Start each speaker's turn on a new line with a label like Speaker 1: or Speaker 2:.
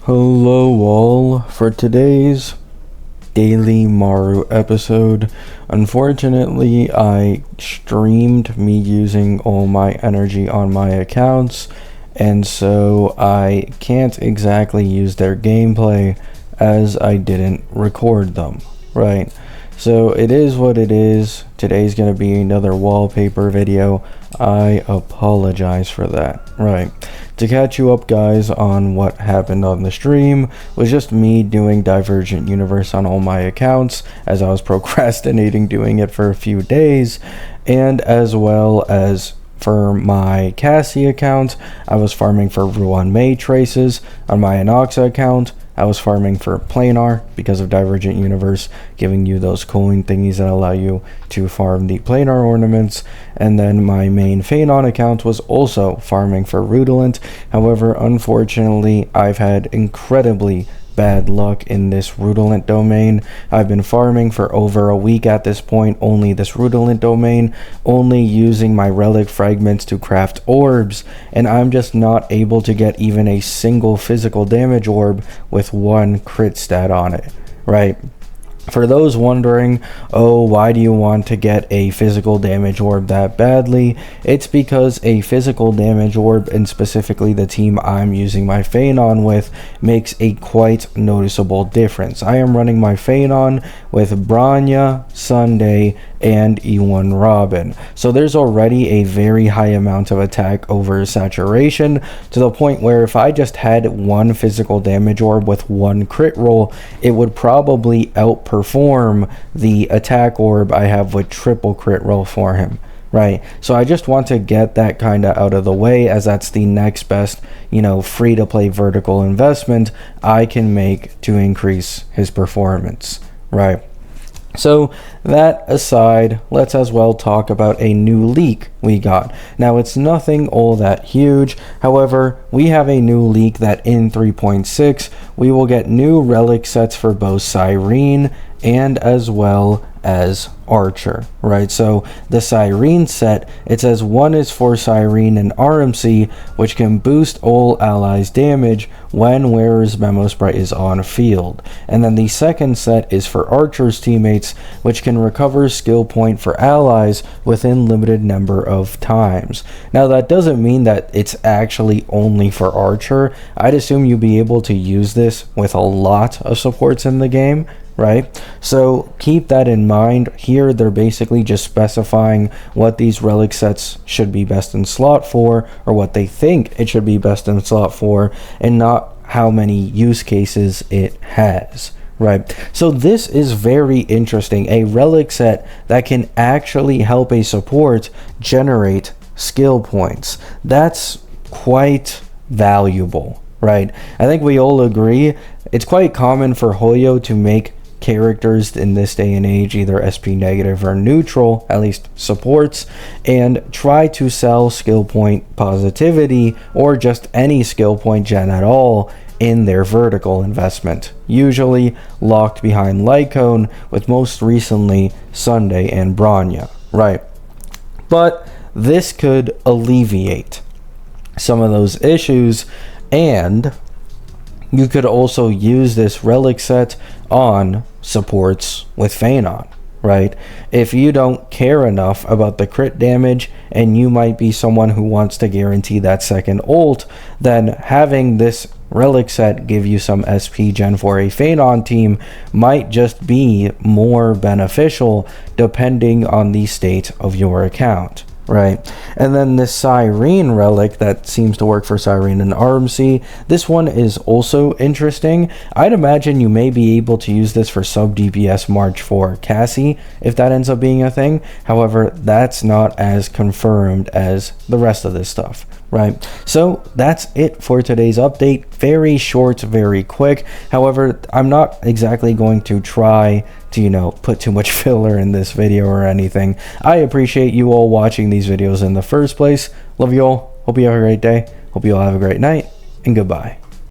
Speaker 1: Hello all, for today's Dailymaru episode, unfortunately I streamed me using all my energy on my accounts, and so I can't exactly use their gameplay as I didn't record them, right? So it is what it is. Today's gonna be another wallpaper video. I apologize for that, right? To catch you up guys on what happened on the stream was just me doing Divergent Universe on all my accounts as I was procrastinating doing it for a few days, and as well as for my Cassie account, I was farming for Ruan May traces. On my Anoxa account, I was farming for Planar because of Divergent Universe giving you those coin thingies that allow you to farm the Planar ornaments. And then my main Phanon account was also farming for Rudolent. However, unfortunately, I've had incredibly bad luck in this Rudolent domain. I've been farming for over a week at this point, only this Rudolent domain, only using my Relic fragments to craft orbs, and I'm just not able to get even a single physical damage orb with one crit stat on it, right? For those wondering, oh, why do you want to get a physical damage orb that badly? It's because a physical damage orb, and specifically the team I'm using my Phanon with, makes a quite noticeable difference. I am running my Phanon with Branya, Sunday, and E1 Robin. So there's already a very high amount of attack over saturation, to the point where if I just had one physical damage orb with one crit roll, it would probably outperform the attack orb I have with triple crit roll for him, right? So I just want to get that kind of out of the way, as that's the next best, free to play vertical investment I can make to increase his performance, right? So that aside, let's as well talk about a new leak we got. Now it's nothing all that huge, however, we have a new leak that in 3.6 we will get new relic sets for both Cyrene and as well as Archer, right? So the Cyrene set, it says one is for Cyrene and RMC, which can boost all allies damage when wearer's Memo Sprite is on field. And then the second set is for Archer's teammates, which can recover skill point for allies within limited number of times. Now that doesn't mean that it's actually only for Archer. I'd assume you'd be able to use this with a lot of supports in the game, right? So keep that in mind. Here they're basically just specifying what these relic sets should be best in slot for, or what they think it should be best in slot for, and not how many use cases it has, right? So this is very interesting, a relic set that can actually help a support generate skill points. That's quite valuable, right? I think we all agree it's quite common for Hoyo to make characters in this day and age either SP negative or neutral, at least supports, and try to sell skill point positivity or just any skill point gen at all in their vertical investment, usually locked behind Lycone, with most recently Sunday and Branya, right? But this could alleviate some of those issues, and you could also use this relic set on supports with Phanon, right? If you don't care enough about the crit damage and you might be someone who wants to guarantee that second ult, then having this relic set give you some SP gen for a Phanon team might just be more beneficial depending on the state of your account, right? And then this Cyrene relic that seems to work for Cyrene and RMC, this one is also interesting. I'd imagine you may be able to use this for sub DPS March for Cassie if that ends up being a thing. However, that's not as confirmed as the rest of this stuff, right? So that's it for today's update. Very short, very quick. However, I'm not exactly going to try to put too much filler in this video or anything. I appreciate you all watching these videos in the first place. Love you all. Hope you have a great day. Hope you all have a great night, and goodbye.